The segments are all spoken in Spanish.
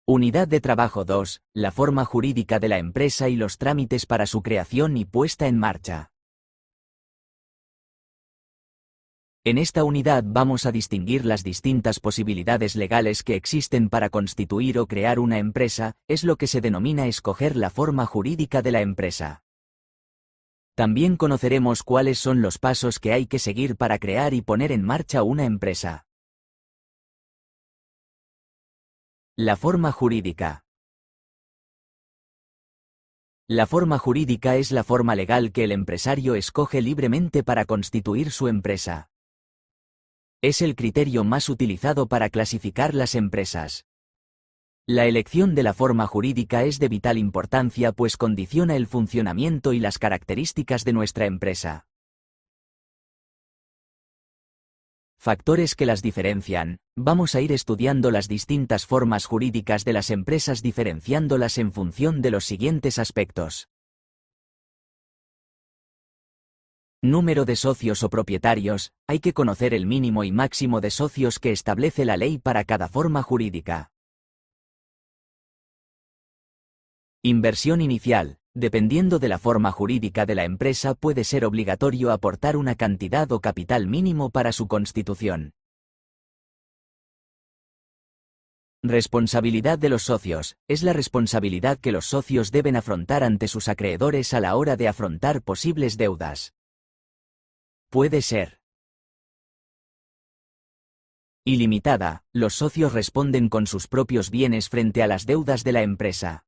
Unidad de trabajo 2, la forma jurídica de la empresa y los trámites para su creación y puesta en marcha. En esta unidad vamos a distinguir las distintas posibilidades legales que existen para constituir o crear una empresa, es lo que se denomina escoger la forma jurídica de la empresa. También conoceremos cuáles son los pasos que hay que seguir para crear y poner en marcha una empresa. La forma jurídica. La forma jurídica es la forma legal que el empresario escoge libremente para constituir su empresa. Es el criterio más utilizado para clasificar las empresas. La elección de la forma jurídica es de vital importancia pues condiciona el funcionamiento y las características de nuestra empresa. Factores que las diferencian. Vamos a ir estudiando las distintas formas jurídicas de las empresas diferenciándolas en función de los siguientes aspectos. Número de socios o propietarios. Hay que conocer el mínimo y máximo de socios que establece la ley para cada forma jurídica. Inversión inicial. Dependiendo de la forma jurídica de la empresa puede ser obligatorio aportar una cantidad o capital mínimo para su constitución. Responsabilidad de los socios. Es la responsabilidad que los socios deben afrontar ante sus acreedores a la hora de afrontar posibles deudas. Puede ser ilimitada. Los socios responden con sus propios bienes frente a las deudas de la empresa.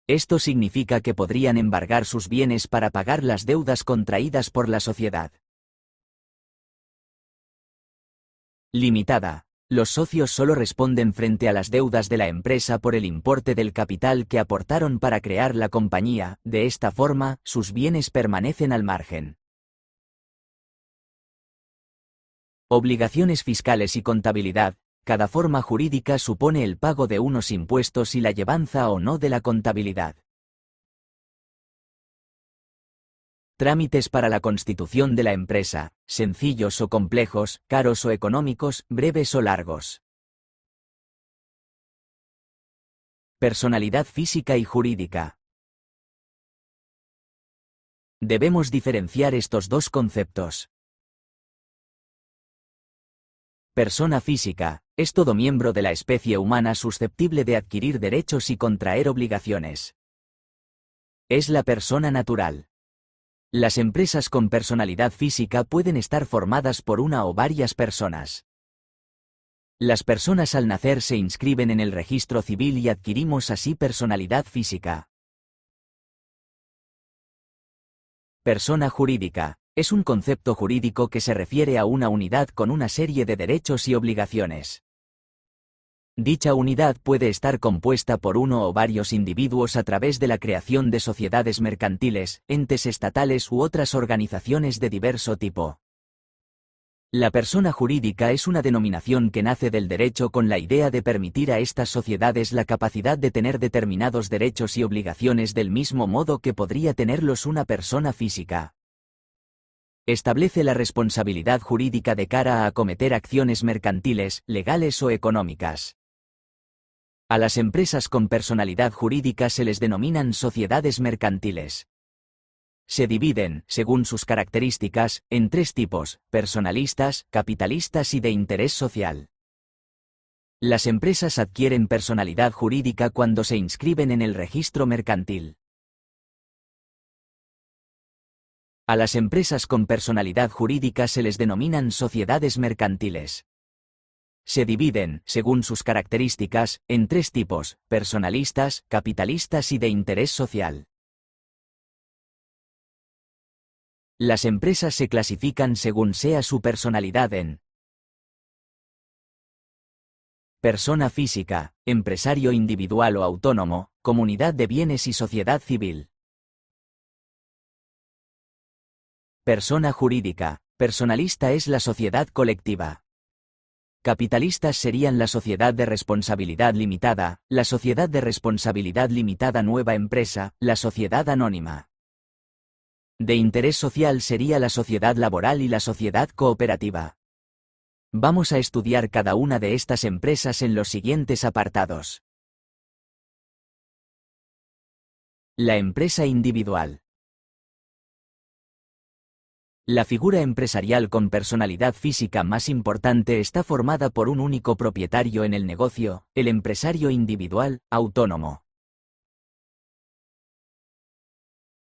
Esto significa que podrían embargar sus bienes para pagar las deudas contraídas por la sociedad. Limitada. Los socios solo responden frente a las deudas de la empresa por el importe del capital que aportaron para crear la compañía, de esta forma, sus bienes permanecen al margen. Obligaciones fiscales y contabilidad. Cada forma jurídica supone el pago de unos impuestos y la llevanza o no de la contabilidad. Trámites para la constitución de la empresa, sencillos o complejos, caros o económicos, breves o largos. Personalidad física y jurídica. Debemos diferenciar estos dos conceptos. Persona física. Es todo miembro de la especie humana susceptible de adquirir derechos y contraer obligaciones. Es la persona natural. Las empresas con personalidad física pueden estar formadas por una o varias personas. Las personas al nacer se inscriben en el registro civil y adquirimos así personalidad física. Persona jurídica. Es un concepto jurídico que se refiere a una unidad con una serie de derechos y obligaciones. Dicha unidad puede estar compuesta por uno o varios individuos a través de la creación de sociedades mercantiles, entes estatales u otras organizaciones de diverso tipo. La persona jurídica es una denominación que nace del derecho con la idea de permitir a estas sociedades la capacidad de tener determinados derechos y obligaciones del mismo modo que podría tenerlos una persona física. Establece la responsabilidad jurídica de cara a acometer acciones mercantiles, legales o económicas. A las empresas con personalidad jurídica se les denominan sociedades mercantiles. Se dividen, según sus características, en tres tipos: personalistas, capitalistas y de interés social. Las empresas adquieren personalidad jurídica cuando se inscriben en el registro mercantil. A las empresas con personalidad jurídica se les denominan sociedades mercantiles. Se dividen, según sus características, en tres tipos: personalistas, capitalistas y de interés social. Las empresas se clasifican según sea su personalidad en persona física, empresario individual o autónomo, comunidad de bienes y sociedad civil. Persona jurídica. Personalista es la sociedad colectiva. Capitalistas serían la sociedad de responsabilidad limitada, la sociedad de responsabilidad limitada nueva empresa, la sociedad anónima. De interés social sería la sociedad laboral y la sociedad cooperativa. Vamos a estudiar cada una de estas empresas en los siguientes apartados. La empresa individual. La figura empresarial con personalidad física más importante está formada por un único propietario en el negocio, el empresario individual, autónomo.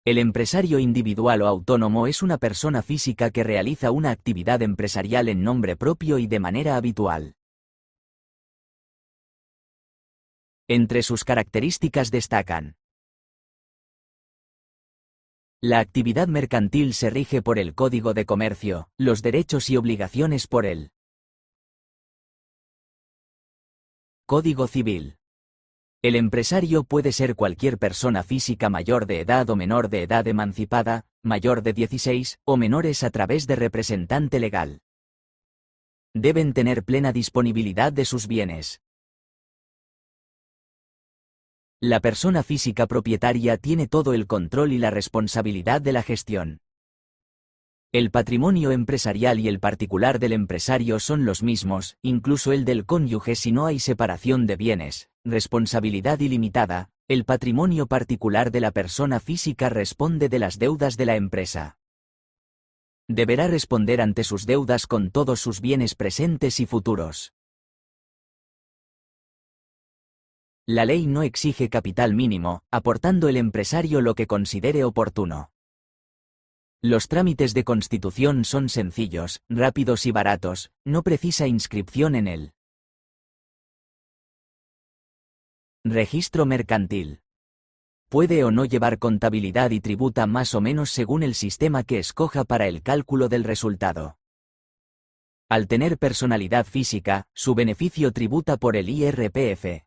El empresario individual o autónomo es una persona física que realiza una actividad empresarial en nombre propio y de manera habitual. Entre sus características destacan: la actividad mercantil se rige por el Código de Comercio, los derechos y obligaciones por el Código Civil. El empresario puede ser cualquier persona física mayor de edad o menor de edad emancipada, mayor de 16, o menores a través de representante legal. Deben tener plena disponibilidad de sus bienes. La persona física propietaria tiene todo el control y la responsabilidad de la gestión. El patrimonio empresarial y el particular del empresario son los mismos, incluso el del cónyuge si no hay separación de bienes. Responsabilidad ilimitada. El patrimonio particular de la persona física responde de las deudas de la empresa. Deberá responder ante sus deudas con todos sus bienes presentes y futuros. La ley no exige capital mínimo, aportando el empresario lo que considere oportuno. Los trámites de constitución son sencillos, rápidos y baratos, no precisa inscripción en el registro mercantil. Puede o no llevar contabilidad y tributa más o menos según el sistema que escoja para el cálculo del resultado. Al tener personalidad física, su beneficio tributa por el IRPF.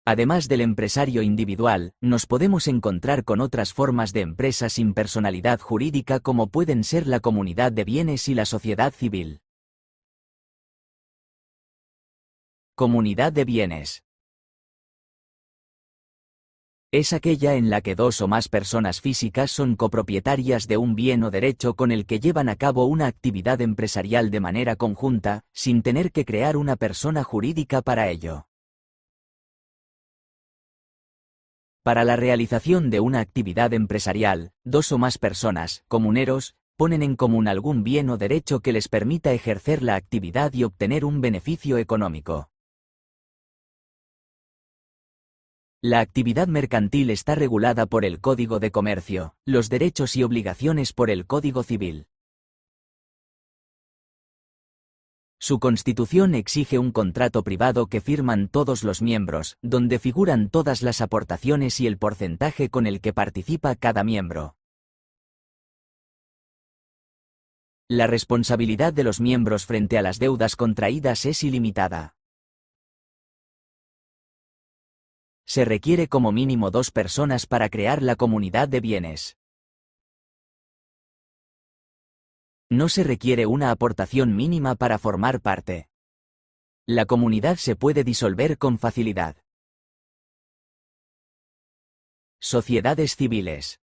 Además del empresario individual, nos podemos encontrar con otras formas de empresa sin personalidad jurídica como pueden ser la comunidad de bienes y la sociedad civil. Comunidad de bienes. Es aquella en la que dos o más personas físicas son copropietarias de un bien o derecho con el que llevan a cabo una actividad empresarial de manera conjunta, sin tener que crear una persona jurídica para ello. Para la realización de una actividad empresarial, dos o más personas, comuneros, ponen en común algún bien o derecho que les permita ejercer la actividad y obtener un beneficio económico. La actividad mercantil está regulada por el Código de Comercio, los derechos y obligaciones por el Código Civil. Su constitución exige un contrato privado que firman todos los miembros, donde figuran todas las aportaciones y el porcentaje con el que participa cada miembro. La responsabilidad de los miembros frente a las deudas contraídas es ilimitada. Se requiere como mínimo 2 personas para crear la comunidad de bienes. No se requiere una aportación mínima para formar parte. La comunidad se puede disolver con facilidad. Sociedades civiles.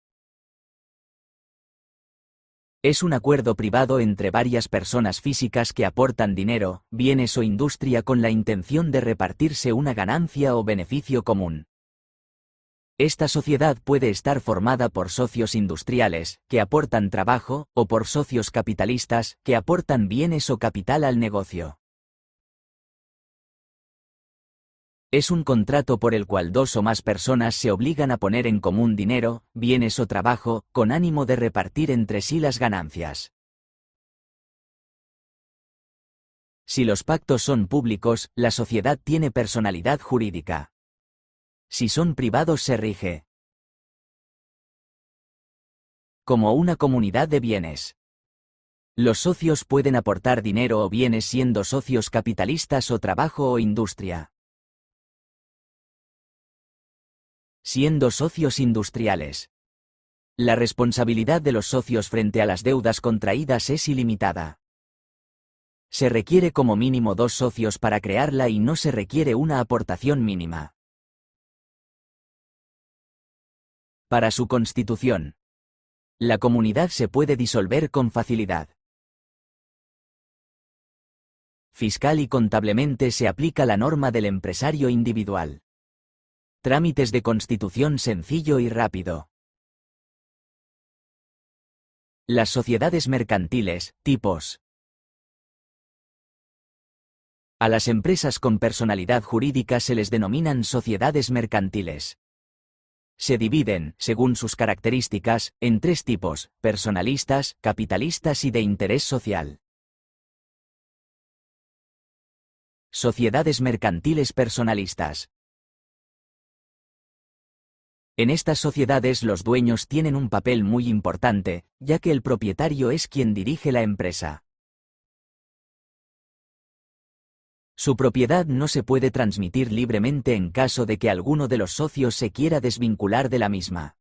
Es un acuerdo privado entre varias personas físicas que aportan dinero, bienes o industria con la intención de repartirse una ganancia o beneficio común. Esta sociedad puede estar formada por socios industriales, que aportan trabajo, o por socios capitalistas, que aportan bienes o capital al negocio. Es un contrato por el cual dos o más personas se obligan a poner en común dinero, bienes o trabajo, con ánimo de repartir entre sí las ganancias. Si los pactos son públicos, la sociedad tiene personalidad jurídica. Si son privados se rige como una comunidad de bienes. Los socios pueden aportar dinero o bienes siendo socios capitalistas o trabajo o industria. Siendo socios industriales. La responsabilidad de los socios frente a las deudas contraídas es ilimitada. Se requiere como mínimo 2 socios para crearla y no se requiere una aportación mínima. Para su constitución. La comunidad se puede disolver con facilidad. Fiscal y contablemente se aplica la norma del empresario individual. Trámites de constitución sencillo y rápido. Las sociedades mercantiles, tipos. A las empresas con personalidad jurídica se les denominan sociedades mercantiles. Se dividen, según sus características, en tres tipos: personalistas, capitalistas y de interés social. Sociedades mercantiles personalistas. En estas sociedades los dueños tienen un papel muy importante, ya que el propietario es quien dirige la empresa. Su propiedad no se puede transmitir libremente en caso de que alguno de los socios se quiera desvincular de la misma.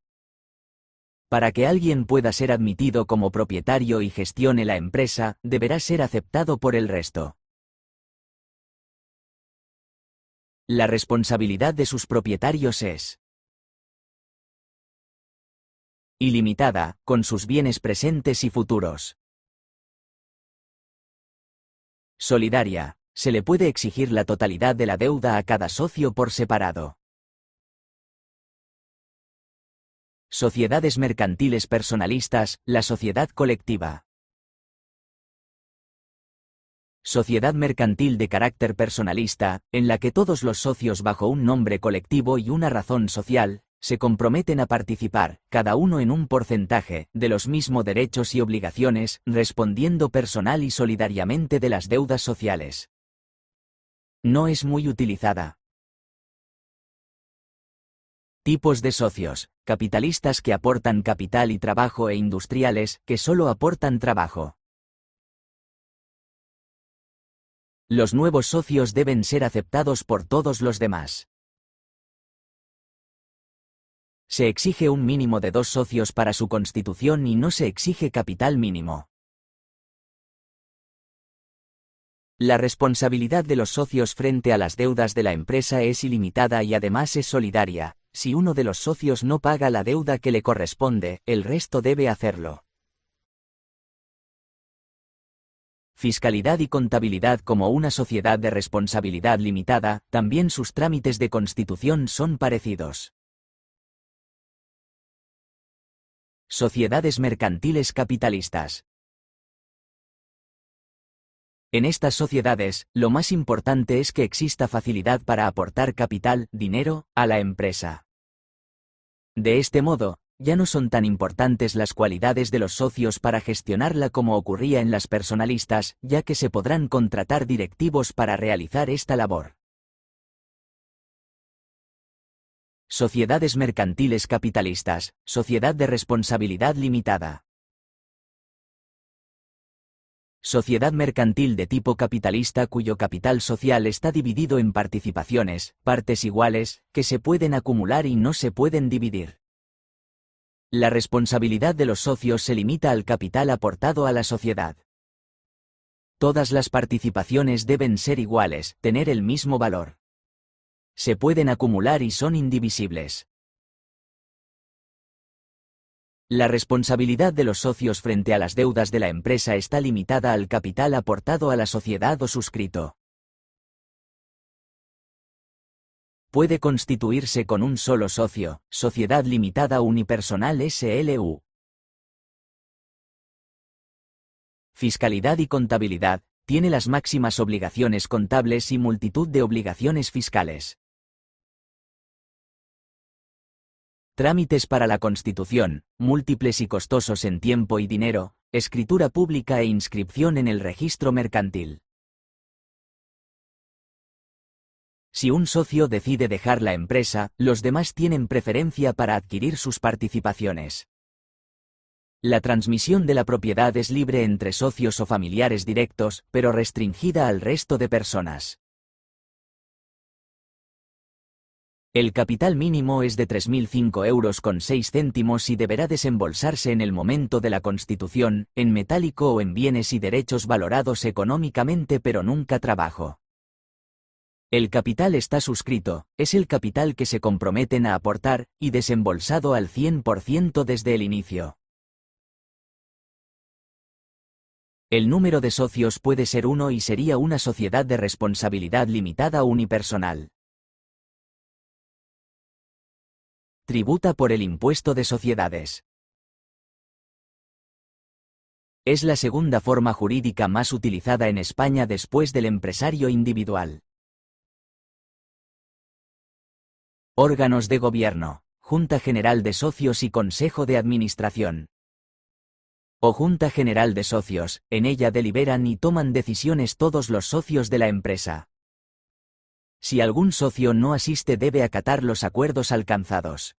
Para que alguien pueda ser admitido como propietario y gestione la empresa, deberá ser aceptado por el resto. La responsabilidad de sus propietarios es ilimitada, con sus bienes presentes y futuros. Solidaria. Se le puede exigir la totalidad de la deuda a cada socio por separado. Sociedades mercantiles personalistas, la sociedad colectiva. Sociedad mercantil de carácter personalista, en la que todos los socios bajo un nombre colectivo y una razón social, se comprometen a participar, cada uno en un porcentaje, de los mismos derechos y obligaciones, respondiendo personal y solidariamente de las deudas sociales. No es muy utilizada. Tipos de socios: capitalistas que aportan capital y trabajo e industriales que solo aportan trabajo. Los nuevos socios deben ser aceptados por todos los demás. Se exige un mínimo de 2 socios para su constitución y no se exige capital mínimo. La responsabilidad de los socios frente a las deudas de la empresa es ilimitada y además es solidaria. Si uno de los socios no paga la deuda que le corresponde, el resto debe hacerlo. Fiscalidad y contabilidad. Como una sociedad de responsabilidad limitada, también sus trámites de constitución son parecidos. Sociedades mercantiles capitalistas. En estas sociedades, lo más importante es que exista facilidad para aportar capital, dinero, a la empresa. De este modo, ya no son tan importantes las cualidades de los socios para gestionarla como ocurría en las personalistas, ya que se podrán contratar directivos para realizar esta labor. Sociedades mercantiles capitalistas, sociedad de responsabilidad limitada. Sociedad mercantil de tipo capitalista cuyo capital social está dividido en participaciones, partes iguales, que se pueden acumular y no se pueden dividir. La responsabilidad de los socios se limita al capital aportado a la sociedad. Todas las participaciones deben ser iguales, tener el mismo valor. Se pueden acumular y son indivisibles. La responsabilidad de los socios frente a las deudas de la empresa está limitada al capital aportado a la sociedad o suscrito. Puede constituirse con un solo socio, sociedad limitada unipersonal SLU. Fiscalidad y contabilidad, tiene las máximas obligaciones contables y multitud de obligaciones fiscales. Trámites para la constitución, múltiples y costosos en tiempo y dinero, escritura pública e inscripción en el registro mercantil. Si un socio decide dejar la empresa, los demás tienen preferencia para adquirir sus participaciones. La transmisión de la propiedad es libre entre socios o familiares directos, pero restringida al resto de personas. El capital mínimo es de 3.005 euros con 6 céntimos y deberá desembolsarse en el momento de la constitución, en metálico o en bienes y derechos valorados económicamente pero nunca trabajo. El capital está suscrito, es el capital que se comprometen a aportar, y desembolsado al 100% desde el inicio. El número de socios puede ser 1 y sería una sociedad de responsabilidad limitada unipersonal. Tributa por el impuesto de sociedades. Es la segunda forma jurídica más utilizada en España después del empresario individual. Órganos de gobierno, Junta General de Socios y Consejo de Administración. O Junta General de Socios, en ella deliberan y toman decisiones todos los socios de la empresa. Si algún socio no asiste debe acatar los acuerdos alcanzados.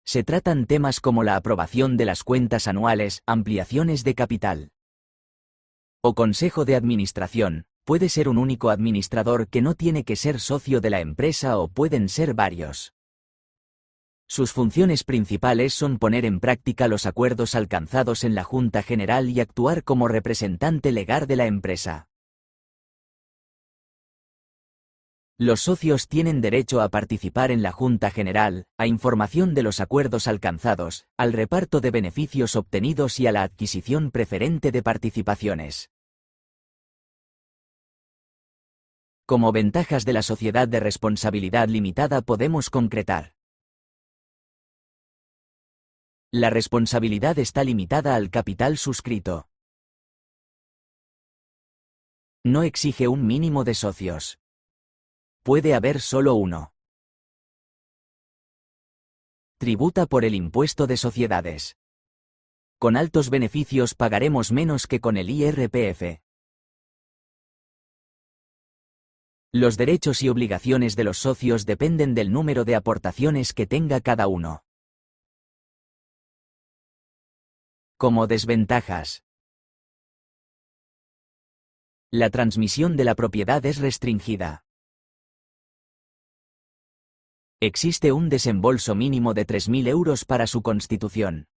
Se tratan temas como la aprobación de las cuentas anuales, ampliaciones de capital. O Consejo de Administración, puede ser un único administrador que no tiene que ser socio de la empresa o pueden ser varios. Sus funciones principales son poner en práctica los acuerdos alcanzados en la Junta General y actuar como representante legal de la empresa. Los socios tienen derecho a participar en la Junta General, a información de los acuerdos alcanzados, al reparto de beneficios obtenidos y a la adquisición preferente de participaciones. Como ventajas de la sociedad de responsabilidad limitada podemos concretar. La responsabilidad está limitada al capital suscrito. No exige un mínimo de socios. Puede haber solo uno. Tributa por el impuesto de sociedades. Con altos beneficios pagaremos menos que con el IRPF. Los derechos y obligaciones de los socios dependen del número de aportaciones que tenga cada uno. Como desventajas. La transmisión de la propiedad es restringida. Existe un desembolso mínimo de 3.000 euros para su constitución.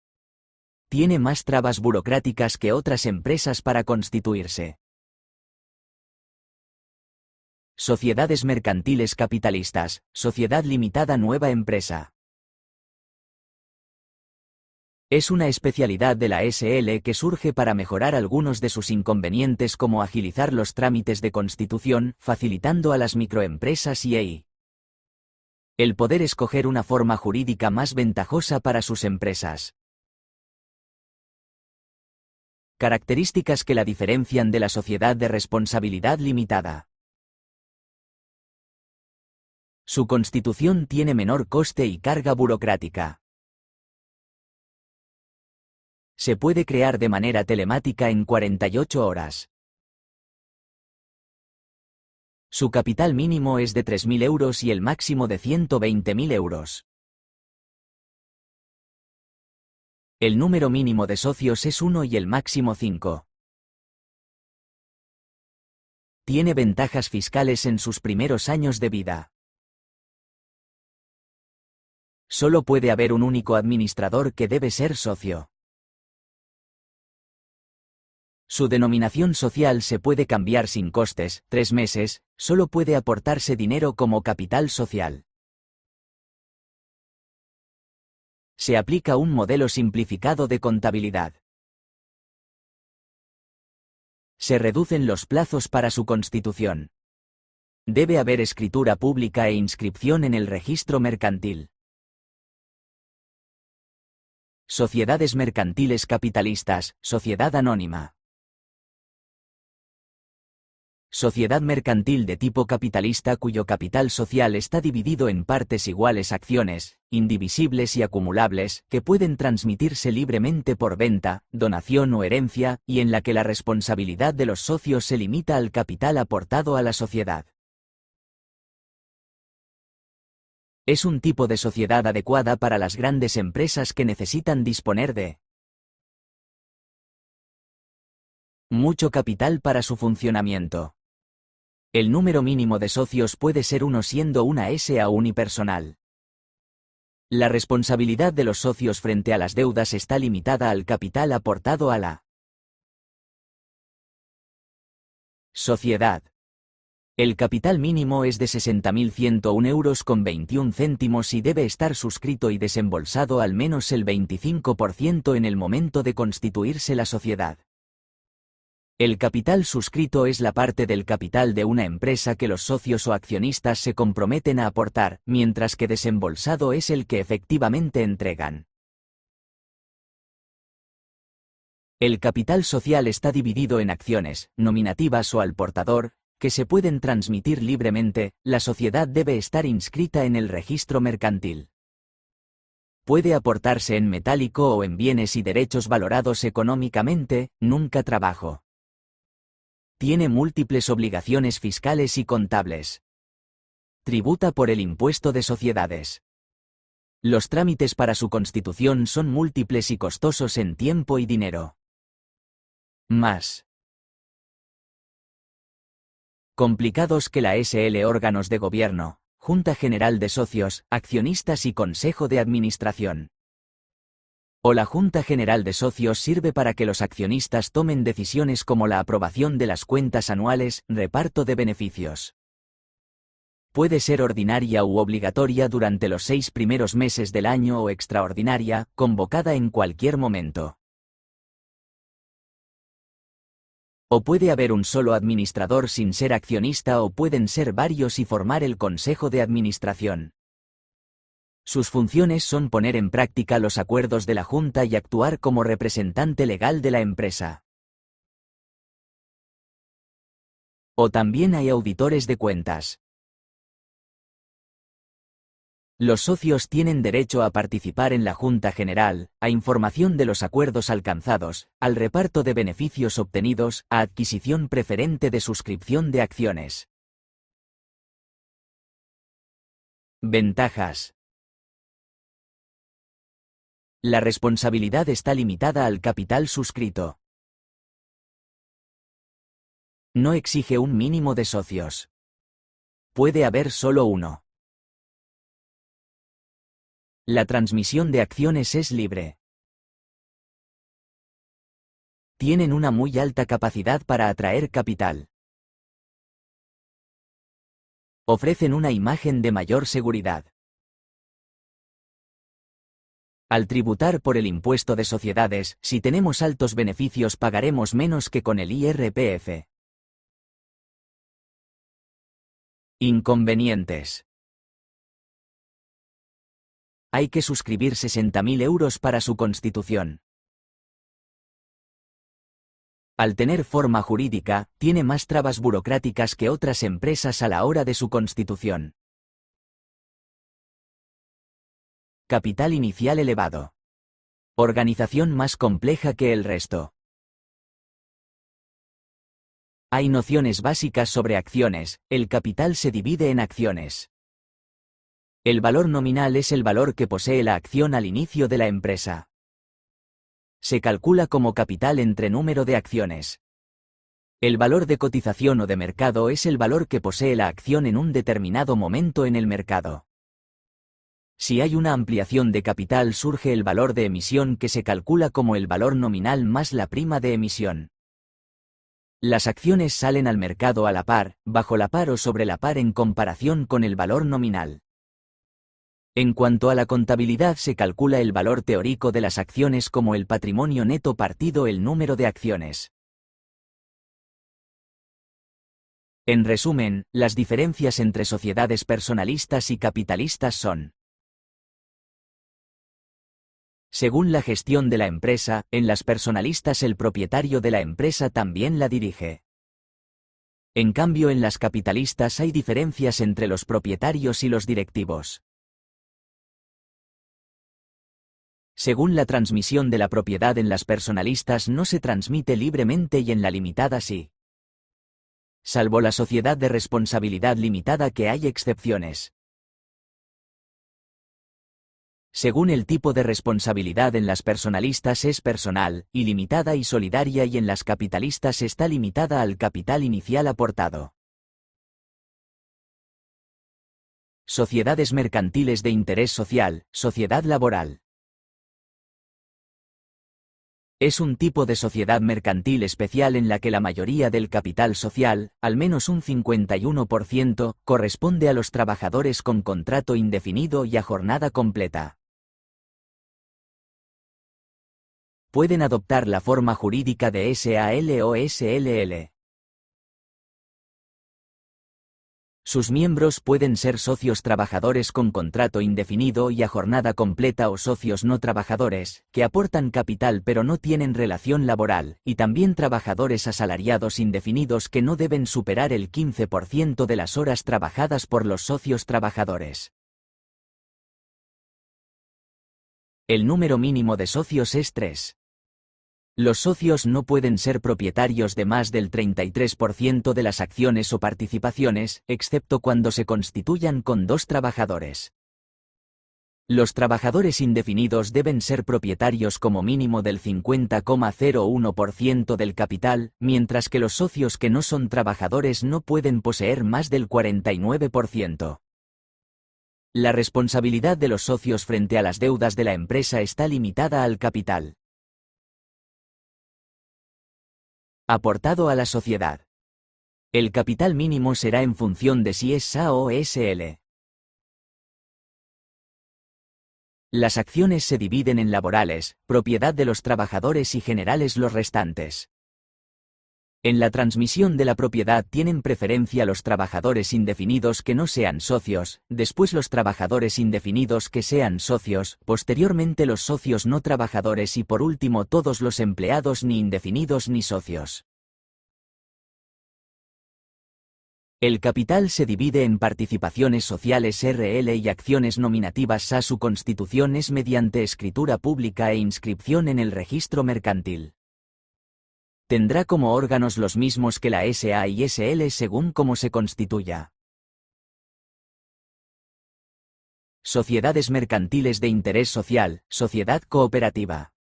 Tiene más trabas burocráticas que otras empresas para constituirse. Sociedades mercantiles capitalistas, sociedad limitada nueva empresa. Es una especialidad de la SL que surge para mejorar algunos de sus inconvenientes como agilizar los trámites de constitución, facilitando a las microempresas y EI. El poder escoger una forma jurídica más ventajosa para sus empresas. Características que la diferencian de la sociedad de responsabilidad limitada. Su constitución tiene menor coste y carga burocrática. Se puede crear de manera telemática en 48 horas. Su capital mínimo es de 3.000 euros y el máximo de 120.000 euros. El número mínimo de socios es 1 y el máximo 5. Tiene ventajas fiscales en sus primeros años de vida. Solo puede haber un único administrador que debe ser socio. Su denominación social se puede cambiar sin costes, 3 meses, solo puede aportarse dinero como capital social. Se aplica un modelo simplificado de contabilidad. Se reducen los plazos para su constitución. Debe haber escritura pública e inscripción en el registro mercantil. Sociedades mercantiles capitalistas, sociedad anónima. Sociedad mercantil de tipo capitalista cuyo capital social está dividido en partes iguales acciones, indivisibles y acumulables, que pueden transmitirse libremente por venta, donación o herencia, y en la que la responsabilidad de los socios se limita al capital aportado a la sociedad. Es un tipo de sociedad adecuada para las grandes empresas que necesitan disponer de mucho capital para su funcionamiento. El número mínimo de socios puede ser 1 siendo una SA unipersonal. La responsabilidad de los socios frente a las deudas está limitada al capital aportado a la sociedad. El capital mínimo es de 60.101 euros con 21 céntimos y debe estar suscrito y desembolsado al menos el 25% en el momento de constituirse la sociedad. El capital suscrito es la parte del capital de una empresa que los socios o accionistas se comprometen a aportar, mientras que desembolsado es el que efectivamente entregan. El capital social está dividido en acciones, nominativas o al portador, que se pueden transmitir libremente. La sociedad debe estar inscrita en el registro mercantil. Puede aportarse en metálico o en bienes y derechos valorados económicamente, nunca trabajo. Tiene múltiples obligaciones fiscales y contables. Tributa por el impuesto de sociedades. Los trámites para su constitución son múltiples y costosos en tiempo y dinero. Más complicados que la SL. Órganos de gobierno, Junta General de Socios, Accionistas y Consejo de Administración. O la Junta General de Socios sirve para que los accionistas tomen decisiones como la aprobación de las cuentas anuales, reparto de beneficios. Puede ser ordinaria u obligatoria durante los 6 primeros meses del año o extraordinaria, convocada en cualquier momento. O puede haber un solo administrador sin ser accionista o pueden ser varios y formar el Consejo de Administración. Sus funciones son poner en práctica los acuerdos de la Junta y actuar como representante legal de la empresa. O también hay auditores de cuentas. Los socios tienen derecho a participar en la Junta General, a información de los acuerdos alcanzados, al reparto de beneficios obtenidos, a adquisición preferente de suscripción de acciones. Ventajas. La responsabilidad está limitada al capital suscrito. No exige un mínimo de socios. Puede haber solo uno. La transmisión de acciones es libre. Tienen una muy alta capacidad para atraer capital. Ofrecen una imagen de mayor seguridad. Al tributar por el impuesto de sociedades, si tenemos altos beneficios pagaremos menos que con el IRPF. Inconvenientes. Hay que suscribir 60.000 euros para su constitución. Al tener forma jurídica, tiene más trabas burocráticas que otras empresas a la hora de su constitución. Capital inicial elevado. Organización más compleja que el resto. Hay nociones básicas sobre acciones. El capital se divide en acciones. El valor nominal es el valor que posee la acción al inicio de la empresa. Se calcula como capital entre número de acciones. El valor de cotización o de mercado es el valor que posee la acción en un determinado momento en el mercado. Si hay una ampliación de capital surge el valor de emisión que se calcula como el valor nominal más la prima de emisión. Las acciones salen al mercado a la par, bajo la par o sobre la par en comparación con el valor nominal. En cuanto a la contabilidad se calcula el valor teórico de las acciones como el patrimonio neto partido el número de acciones. En resumen, las diferencias entre sociedades personalistas y capitalistas son: según la gestión de la empresa, en las personalistas el propietario de la empresa también la dirige. En cambio en las capitalistas hay diferencias entre los propietarios y los directivos. Según la transmisión de la propiedad en las personalistas no se transmite libremente y en la limitada sí. Salvo la sociedad de responsabilidad limitada que hay excepciones. Según el tipo de responsabilidad en las personalistas es personal, ilimitada y solidaria y en las capitalistas está limitada al capital inicial aportado. Sociedades mercantiles de interés social, sociedad laboral. Es un tipo de sociedad mercantil especial en la que la mayoría del capital social, al menos un 51%, corresponde a los trabajadores con contrato indefinido y a jornada completa. pueden adoptar la forma jurídica de SAL o SLL. Sus miembros pueden ser socios trabajadores con contrato indefinido y a jornada completa o socios no trabajadores, que aportan capital pero no tienen relación laboral, y también trabajadores asalariados indefinidos que no deben superar el 15% de las horas trabajadas por los socios trabajadores. El número mínimo de socios es 3. Los socios no pueden ser propietarios de más del 33% de las acciones o participaciones, excepto cuando se constituyan con 2 trabajadores. Los trabajadores indefinidos deben ser propietarios como mínimo del 50,01% del capital, mientras que los socios que no son trabajadores no pueden poseer más del 49%. La responsabilidad de los socios frente a las deudas de la empresa está limitada al capital aportado a la sociedad. El capital mínimo será en función de si es SA o SL. Las acciones se dividen en laborales, propiedad de los trabajadores y generales los restantes. En la transmisión de la propiedad tienen preferencia los trabajadores indefinidos que no sean socios, después los trabajadores indefinidos que sean socios, posteriormente los socios no trabajadores y por último todos los empleados ni indefinidos ni socios. El capital se divide en participaciones sociales RL y acciones nominativas SA. Su constitución es mediante escritura pública e inscripción en el registro mercantil. Tendrá como órganos los mismos que la SA y SL según cómo se constituya. Sociedades mercantiles de interés social, sociedad cooperativa.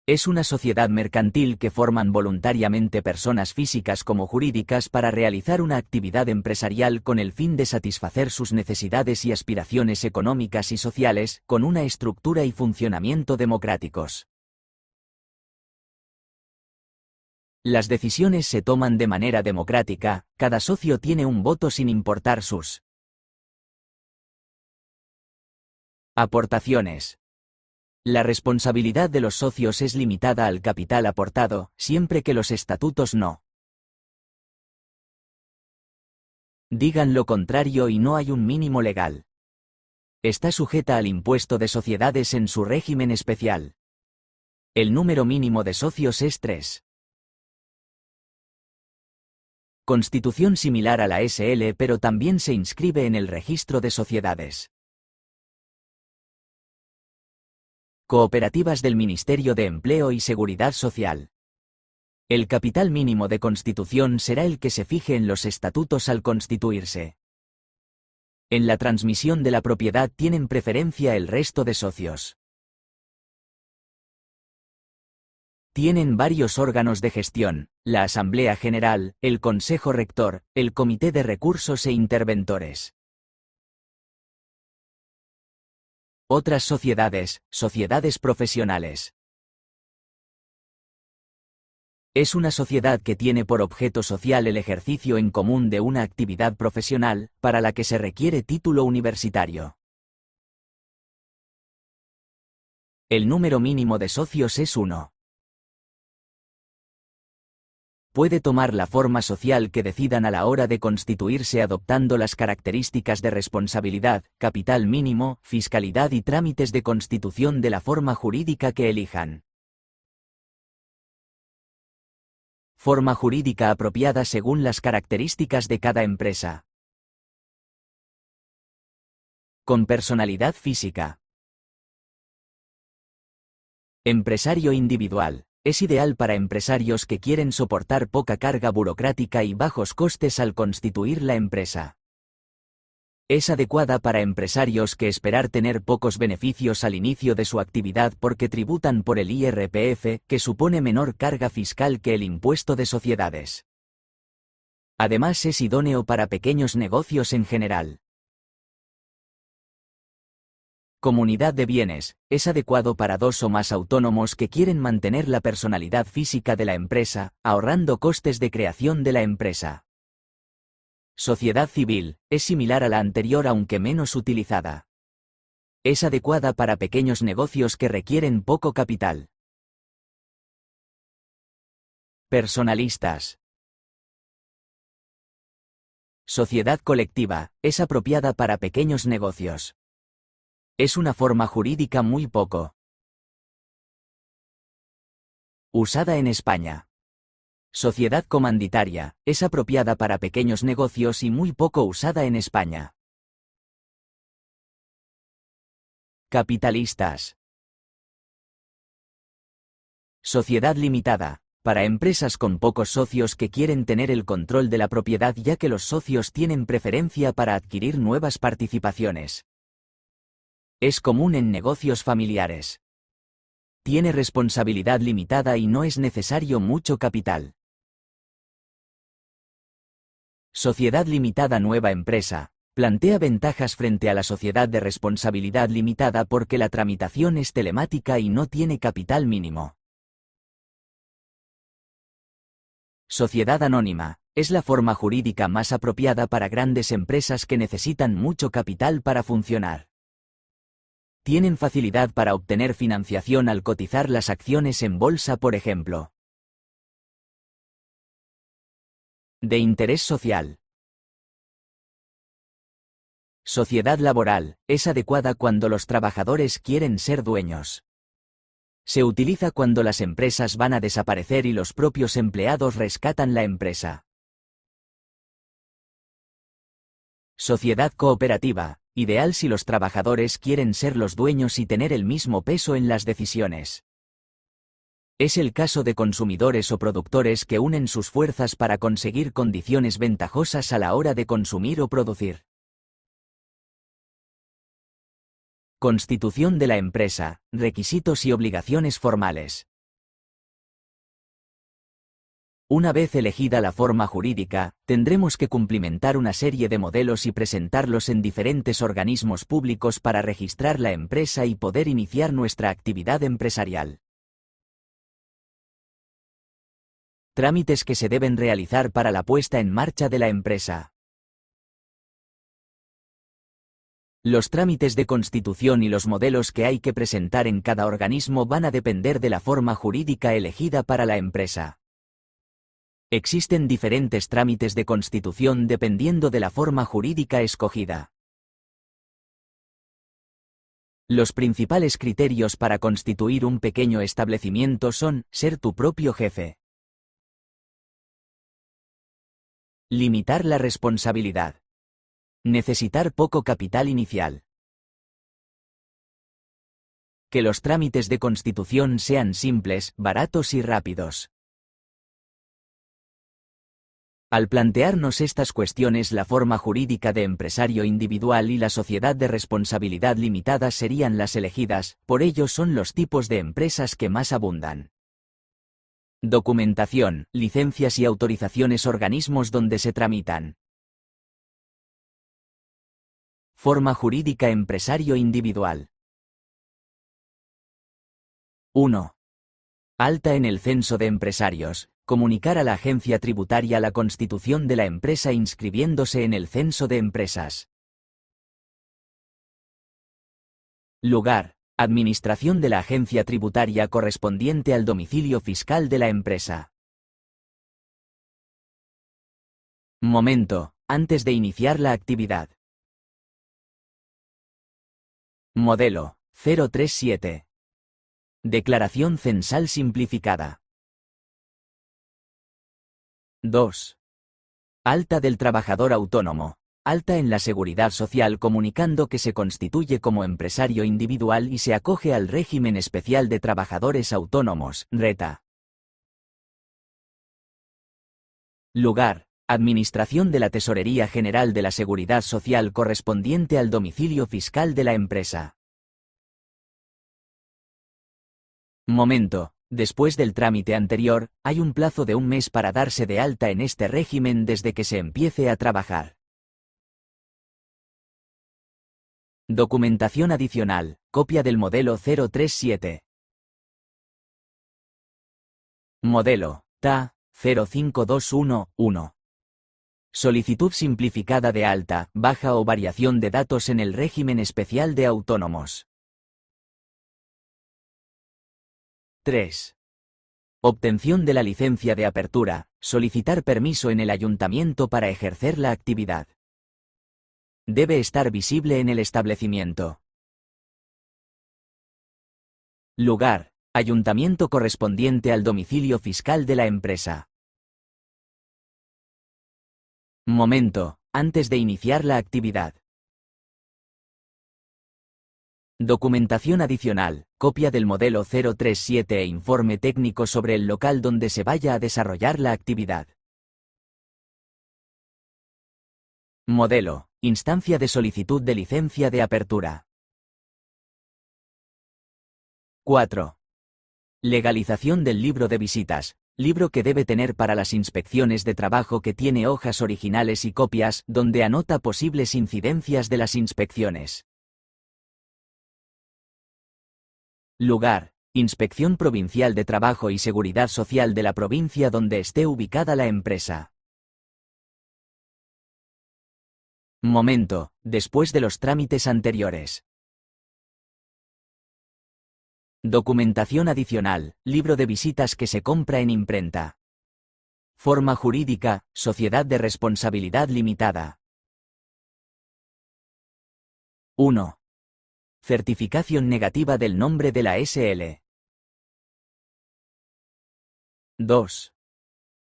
Es una sociedad mercantil que forman voluntariamente personas físicas como jurídicas para realizar una actividad empresarial con el fin de satisfacer sus necesidades y aspiraciones económicas y sociales, con una estructura y funcionamiento democráticos. Las decisiones se toman de manera democrática, cada socio tiene un voto sin importar sus aportaciones. La responsabilidad de los socios es limitada al capital aportado, siempre que los estatutos no digan lo contrario y no hay un mínimo legal. Está sujeta al impuesto de sociedades en su régimen especial. El número mínimo de socios es 3. Constitución similar a la SL pero también se inscribe en el registro de sociedades. Cooperativas del Ministerio de Empleo y Seguridad Social. El capital mínimo de constitución será el que se fije en los estatutos al constituirse. En la transmisión de la propiedad tienen preferencia el resto de socios. Tienen varios órganos de gestión, la Asamblea General, el Consejo Rector, el Comité de Recursos e Interventores. Otras sociedades, sociedades profesionales. Es una sociedad que tiene por objeto social el ejercicio en común de una actividad profesional, para la que se requiere título universitario. El número mínimo de socios es 1. Puede tomar la forma social que decidan a la hora de constituirse adoptando las características de responsabilidad, capital mínimo, fiscalidad y trámites de constitución de la forma jurídica que elijan. Forma jurídica apropiada según las características de cada empresa. Con personalidad física. Empresario individual. Es ideal para empresarios que quieren soportar poca carga burocrática y bajos costes al constituir la empresa. Es adecuada para empresarios que esperar tener pocos beneficios al inicio de su actividad porque tributan por el IRPF, que supone menor carga fiscal que el impuesto de sociedades. Además es idóneo para pequeños negocios en general. Comunidad de bienes, es adecuado para 2 o más autónomos que quieren mantener la personalidad física de la empresa, ahorrando costes de creación de la empresa. Sociedad civil, es similar a la anterior aunque menos utilizada. Es adecuada para pequeños negocios que requieren poco capital. Personalistas. Sociedad colectiva, es apropiada para pequeños negocios. Es una forma jurídica muy poco usada en España. Sociedad comanditaria, es apropiada para pequeños negocios y muy poco usada en España. Capitalistas. Sociedad limitada, para empresas con pocos socios que quieren tener el control de la propiedad ya que los socios tienen preferencia para adquirir nuevas participaciones. Es común en negocios familiares. Tiene responsabilidad limitada y no es necesario mucho capital. Sociedad limitada nueva empresa, plantea ventajas frente a la sociedad de responsabilidad limitada porque la tramitación es telemática y no tiene capital mínimo. Sociedad anónima, es la forma jurídica más apropiada para grandes empresas que necesitan mucho capital para funcionar. Tienen facilidad para obtener financiación al cotizar las acciones en bolsa, por ejemplo. De interés social. Sociedad laboral, es adecuada cuando los trabajadores quieren ser dueños. Se utiliza cuando las empresas van a desaparecer y los propios empleados rescatan la empresa. Sociedad cooperativa, ideal si los trabajadores quieren ser los dueños y tener el mismo peso en las decisiones. Es el caso de consumidores o productores que unen sus fuerzas para conseguir condiciones ventajosas a la hora de consumir o producir. Constitución de la empresa, requisitos y obligaciones formales. Una vez elegida la forma jurídica, tendremos que cumplimentar una serie de modelos y presentarlos en diferentes organismos públicos para registrar la empresa y poder iniciar nuestra actividad empresarial. Trámites que se deben realizar para la puesta en marcha de la empresa. Los trámites de constitución y los modelos que hay que presentar en cada organismo van a depender de la forma jurídica elegida para la empresa. Existen diferentes trámites de constitución dependiendo de la forma jurídica escogida. Los principales criterios para constituir un pequeño establecimiento son: ser tu propio jefe. Limitar la responsabilidad. Necesitar poco capital inicial. Que los trámites de constitución sean simples, baratos y rápidos. Al plantearnos estas cuestiones, la forma jurídica de empresario individual y la sociedad de responsabilidad limitada serían las elegidas, por ello son los tipos de empresas que más abundan. Documentación, licencias y autorizaciones, organismos donde se tramitan. Forma jurídica empresario individual. 1. Alta en el censo de empresarios. Comunicar a la agencia tributaria la constitución de la empresa inscribiéndose en el censo de empresas. Lugar: administración de la agencia tributaria correspondiente al domicilio fiscal de la empresa. Momento: antes de iniciar la actividad. Modelo: 037. Declaración censal simplificada. 2. Alta del trabajador autónomo. Alta en la Seguridad Social comunicando que se constituye como empresario individual y se acoge al régimen especial de trabajadores autónomos, RETA. Lugar: administración de la Tesorería General de la Seguridad Social correspondiente al domicilio fiscal de la empresa. Momento: después del trámite anterior, hay un plazo de un mes para darse de alta en este régimen desde que se empiece a trabajar. Documentación adicional: copia del modelo 037. Modelo: TA 05211. Solicitud simplificada de alta, baja o variación de datos en el régimen especial de autónomos. 3. Obtención de la licencia de apertura, solicitar permiso en el ayuntamiento para ejercer la actividad. Debe estar visible en el establecimiento. Lugar, ayuntamiento correspondiente al domicilio fiscal de la empresa. Momento, antes de iniciar la actividad. Documentación adicional, copia del modelo 037 e informe técnico sobre el local donde se vaya a desarrollar la actividad. Modelo, instancia de solicitud de licencia de apertura. 4. Legalización del libro de visitas, libro que debe tener para las inspecciones de trabajo que tiene hojas originales y copias, donde anota posibles incidencias de las inspecciones. Lugar, Inspección Provincial de Trabajo y Seguridad Social de la provincia donde esté ubicada la empresa. Momento, después de los trámites anteriores. Documentación adicional, libro de visitas que se compra en imprenta. Forma jurídica, Sociedad de Responsabilidad Limitada. 1. Certificación negativa del nombre de la SL. 2.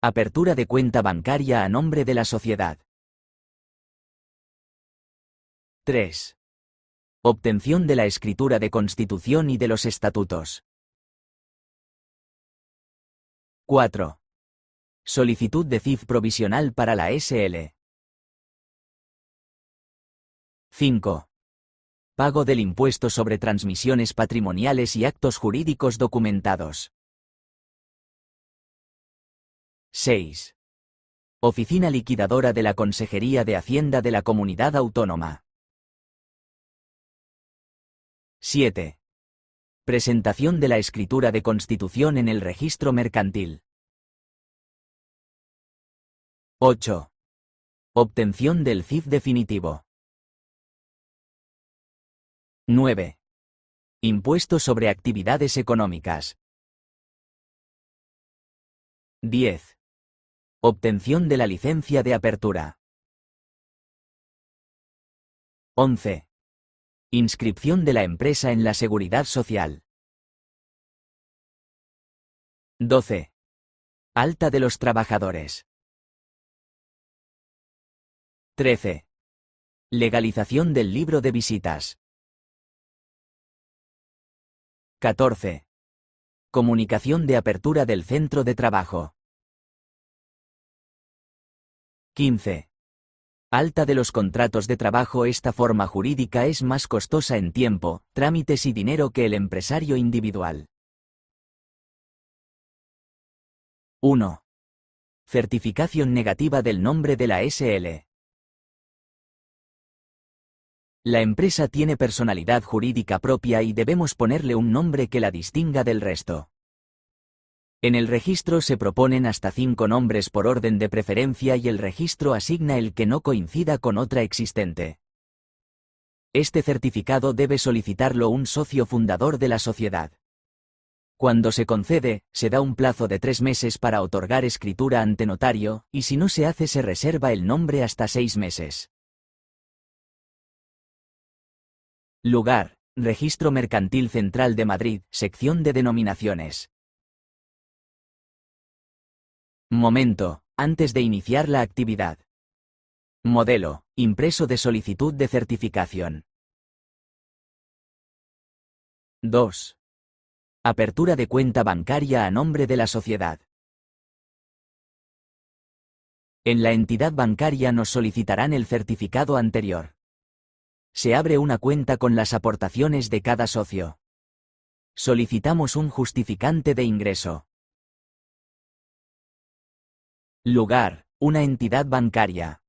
Apertura de cuenta bancaria a nombre de la sociedad. 3. Obtención de la escritura de constitución y de los estatutos. 4. Solicitud de CIF provisional para la SL. 5. Pago del impuesto sobre transmisiones patrimoniales y actos jurídicos documentados. 6. Oficina liquidadora de la Consejería de Hacienda de la Comunidad Autónoma. 7. Presentación de la escritura de constitución en el registro mercantil. 8. Obtención del CIF definitivo. 9. Impuesto sobre actividades económicas. 10. Obtención de la licencia de apertura. 11. Inscripción de la empresa en la Seguridad Social. 12. Alta de los trabajadores. 13. Legalización del libro de visitas. 14. Comunicación de apertura del centro de trabajo. 15. Alta de los contratos de trabajo. Esta forma jurídica es más costosa en tiempo, trámites y dinero que el empresario individual. 1. Certificación negativa del nombre de la SL. La empresa tiene personalidad jurídica propia y debemos ponerle un nombre que la distinga del resto. En el registro se proponen hasta 5 nombres por orden de preferencia y el registro asigna el que no coincida con otra existente. Este certificado debe solicitarlo un socio fundador de la sociedad. Cuando se concede, se da un plazo de 3 meses para otorgar escritura ante notario, y si no se hace se reserva el nombre hasta 6 meses. Lugar, Registro Mercantil Central de Madrid, sección de denominaciones. Momento, antes de iniciar la actividad. Modelo, impreso de solicitud de certificación. 2. Apertura de cuenta bancaria a nombre de la sociedad. En la entidad bancaria nos solicitarán el certificado anterior. Se abre una cuenta con las aportaciones de cada socio. Solicitamos un justificante de ingreso. Lugar, una entidad bancaria.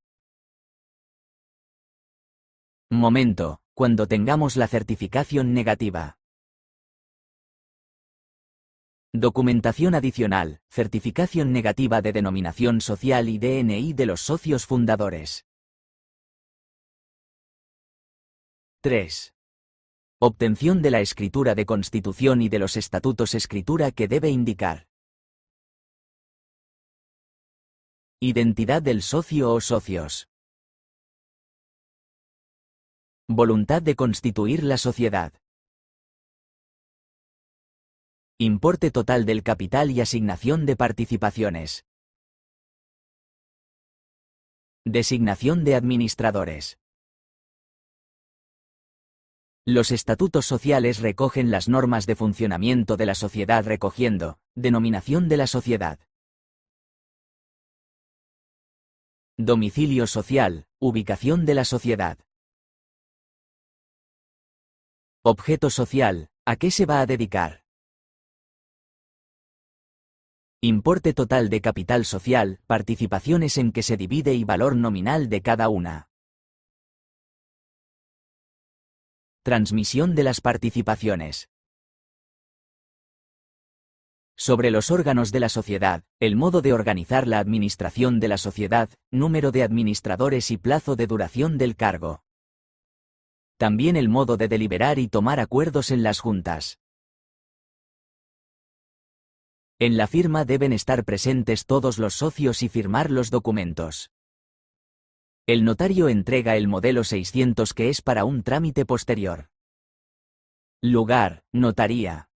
Momento, cuando tengamos la certificación negativa. Documentación adicional, certificación negativa de denominación social y DNI de los socios fundadores. 3. Obtención de la escritura de constitución y de los estatutos, escritura que debe indicar identidad del socio o socios, voluntad de constituir la sociedad, importe total del capital y asignación de participaciones, designación de administradores. Los estatutos sociales recogen las normas de funcionamiento de la sociedad, recogiendo denominación de la sociedad, domicilio social, ubicación de la sociedad, objeto social, ¿a qué se va a dedicar? Importe total de capital social, participaciones en que se divide y valor nominal de cada una. Transmisión de las participaciones. Sobre los órganos de la sociedad, el modo de organizar la administración de la sociedad, número de administradores y plazo de duración del cargo. También el modo de deliberar y tomar acuerdos en las juntas. En la firma deben estar presentes todos los socios y firmar los documentos. El notario entrega el modelo 600, que es para un trámite posterior. Lugar, notaría.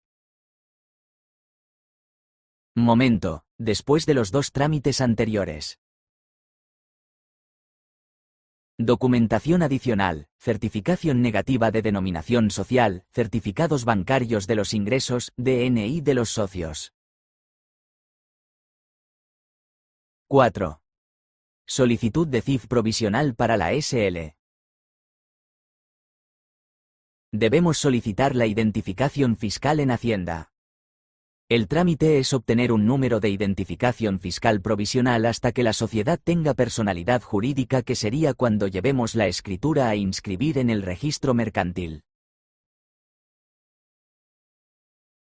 Momento, después de los dos trámites anteriores. Documentación adicional, certificación negativa de denominación social, certificados bancarios de los ingresos, DNI de los socios. 4. Solicitud de CIF provisional para la SL. Debemos solicitar la identificación fiscal en Hacienda. El trámite es obtener un número de identificación fiscal provisional hasta que la sociedad tenga personalidad jurídica, que sería cuando llevemos la escritura a inscribir en el registro mercantil.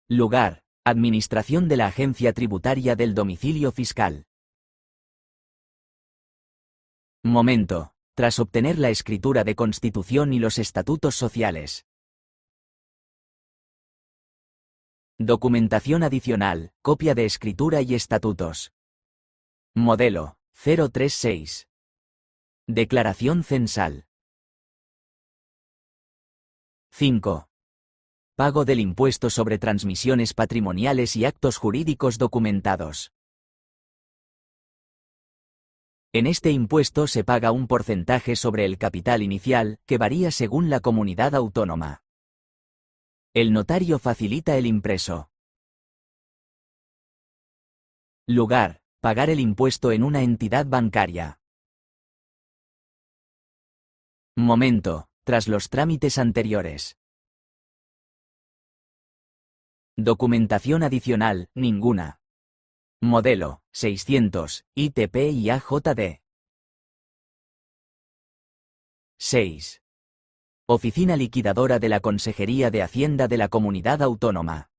Lugar: administración de la agencia tributaria del domicilio fiscal. Momento: tras obtener la escritura de constitución y los estatutos sociales. Documentación adicional, copia de escritura y estatutos. Modelo 036. Declaración censal. 5. Pago del impuesto sobre transmisiones patrimoniales y actos jurídicos documentados. En este impuesto se paga un porcentaje sobre el capital inicial, que varía según la comunidad autónoma. El notario facilita el impreso. Lugar: pagar el impuesto en una entidad bancaria. Momento: tras los trámites anteriores. Documentación adicional, ninguna. Modelo 600, ITP y AJD. 6. Oficina liquidadora de la Consejería de Hacienda de la Comunidad Autónoma.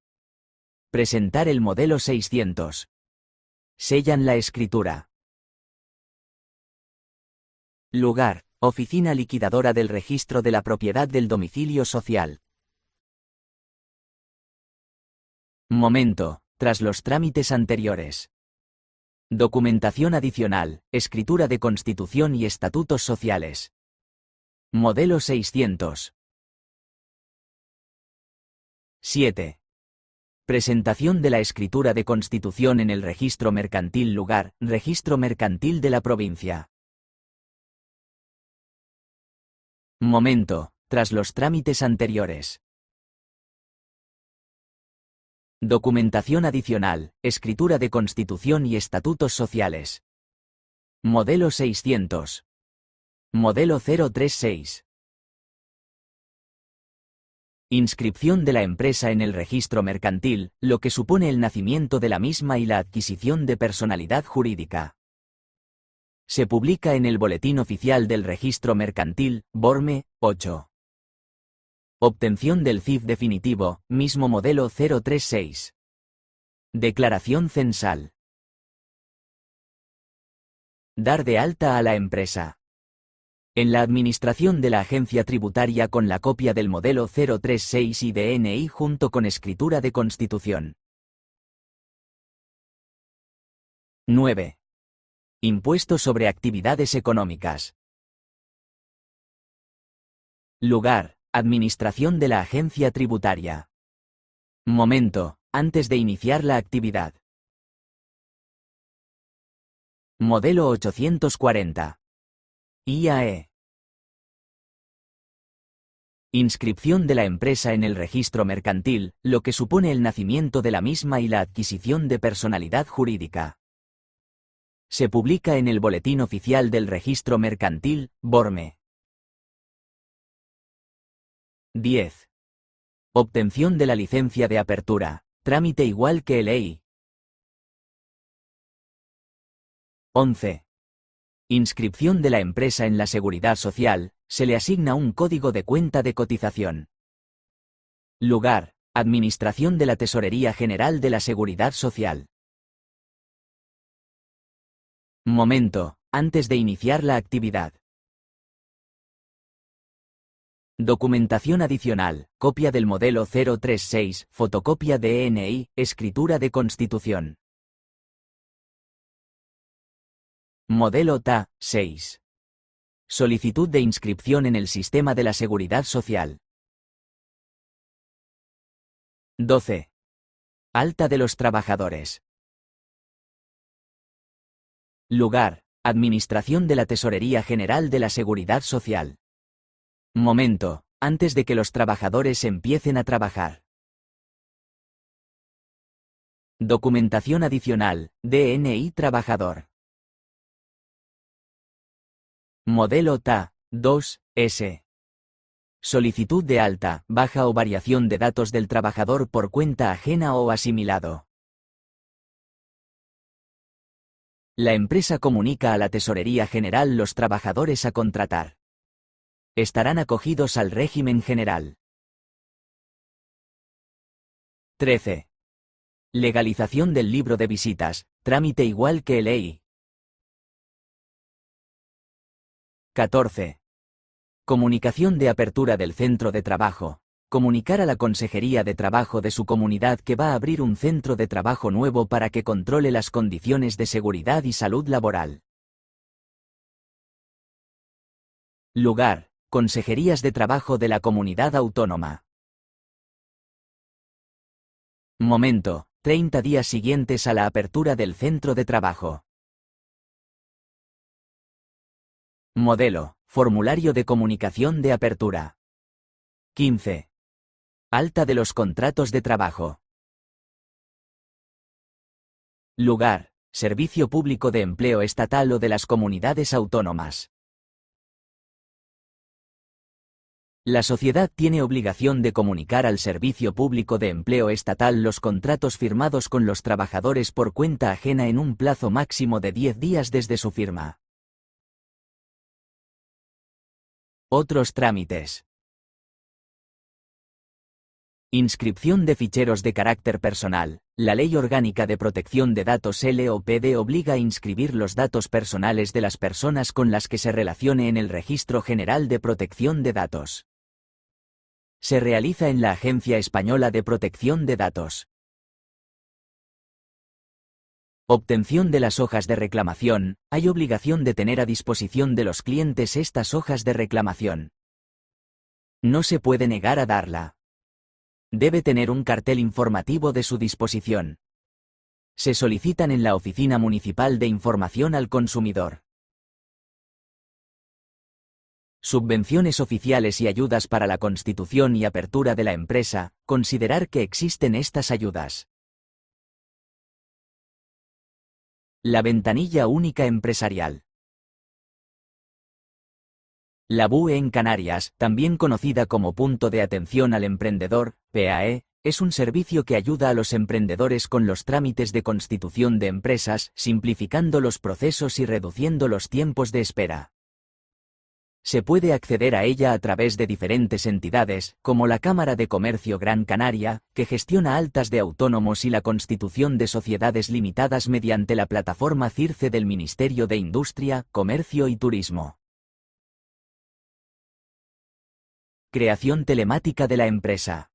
Presentar el modelo 600. Sellan la escritura. Lugar: Oficina liquidadora del Registro de la Propiedad del Domicilio Social. Momento: tras los trámites anteriores. Documentación adicional, escritura de constitución y estatutos sociales. Modelo 600. 7. Presentación de la escritura de constitución en el registro mercantil. Lugar: registro mercantil de la provincia. Momento: tras los trámites anteriores. Documentación adicional, escritura de constitución y estatutos sociales. Modelo 600. Modelo 036. Inscripción de la empresa en el registro mercantil, lo que supone el nacimiento de la misma y la adquisición de personalidad jurídica. Se publica en el Boletín Oficial del Registro Mercantil, Borme, 8. Obtención del CIF definitivo, mismo modelo 036. Declaración censal. Dar de alta a la empresa. En la administración de la agencia tributaria con la copia del modelo 036 y DNI junto con escritura de constitución. 9. Impuesto sobre actividades económicas. Lugar: administración de la agencia tributaria. Momento: antes de iniciar la actividad. Modelo 840. IAE. Inscripción de la empresa en el registro mercantil, lo que supone el nacimiento de la misma y la adquisición de personalidad jurídica. Se publica en el Boletín Oficial del Registro Mercantil, BORME. 10. Obtención de la licencia de apertura, trámite igual que el EI. 11. Inscripción de la empresa en la Seguridad Social, se le asigna un código de cuenta de cotización. Lugar: administración de la Tesorería General de la Seguridad Social. Momento: antes de iniciar la actividad. Documentación adicional: copia del modelo 036, fotocopia de DNI, escritura de constitución. Modelo TA 6. Solicitud de inscripción en el sistema de la Seguridad Social. 12. Alta de los trabajadores. Lugar: administración de la Tesorería General de la Seguridad Social. Momento: antes de que los trabajadores empiecen a trabajar. Documentación adicional: DNI trabajador. Modelo TA 2S. Solicitud de alta, baja o variación de datos del trabajador por cuenta ajena o asimilado. La empresa comunica a la Tesorería General los trabajadores a contratar. Estarán acogidos al régimen general. 13. Legalización del libro de visitas, trámite igual que el EI. 14. Comunicación de apertura del centro de trabajo. Comunicar a la Consejería de Trabajo de su comunidad que va a abrir un centro de trabajo nuevo para que controle las condiciones de seguridad y salud laboral. Lugar: Consejerías de Trabajo de la Comunidad Autónoma. Momento: 30 días siguientes a la apertura del centro de trabajo. Modelo: formulario de comunicación de apertura. 15. Alta de los contratos de trabajo. Lugar: Servicio Público de Empleo Estatal o de las comunidades autónomas. La sociedad tiene obligación de comunicar al Servicio Público de Empleo Estatal los contratos firmados con los trabajadores por cuenta ajena en un plazo máximo de 10 días desde su firma. Otros trámites. Inscripción de ficheros de carácter personal. La Ley Orgánica de Protección de Datos LOPD obliga a inscribir los datos personales de las personas con las que se relacione en el Registro General de Protección de Datos. Se realiza en la Agencia Española de Protección de Datos. Obtención de las hojas de reclamación. Hay obligación de tener a disposición de los clientes estas hojas de reclamación. No se puede negar a darla. Debe tener un cartel informativo de su disposición. Se solicitan en la Oficina Municipal de Información al Consumidor. Subvenciones oficiales y ayudas para la constitución y apertura de la empresa. Considerar que existen estas ayudas. La ventanilla única empresarial. La BUE en Canarias, también conocida como Punto de Atención al Emprendedor, PAE, es un servicio que ayuda a los emprendedores con los trámites de constitución de empresas, simplificando los procesos y reduciendo los tiempos de espera. Se puede acceder a ella a través de diferentes entidades, como la Cámara de Comercio Gran Canaria, que gestiona altas de autónomos y la constitución de sociedades limitadas mediante la plataforma CIRCE del Ministerio de Industria, Comercio y Turismo. Creación telemática de la empresa.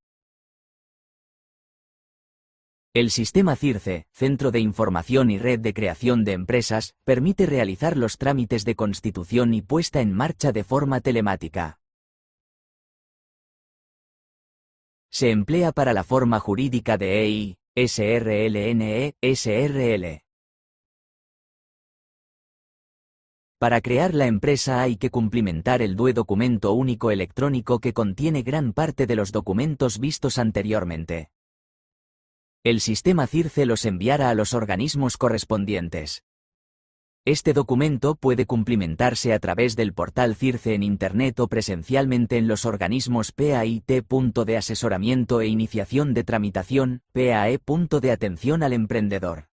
El sistema CIRCE, Centro de Información y Red de Creación de Empresas, permite realizar los trámites de constitución y puesta en marcha de forma telemática. Se emplea para la forma jurídica de EI, SRLNE, SRL. Para crear la empresa hay que cumplimentar el DUE documento único electrónico que contiene gran parte de los documentos vistos anteriormente. El sistema CIRCE los enviará a los organismos correspondientes. Este documento puede cumplimentarse a través del portal CIRCE en Internet o presencialmente en los organismos PAIT. Punto de asesoramiento e iniciación de tramitación, PAE. Punto de atención al emprendedor.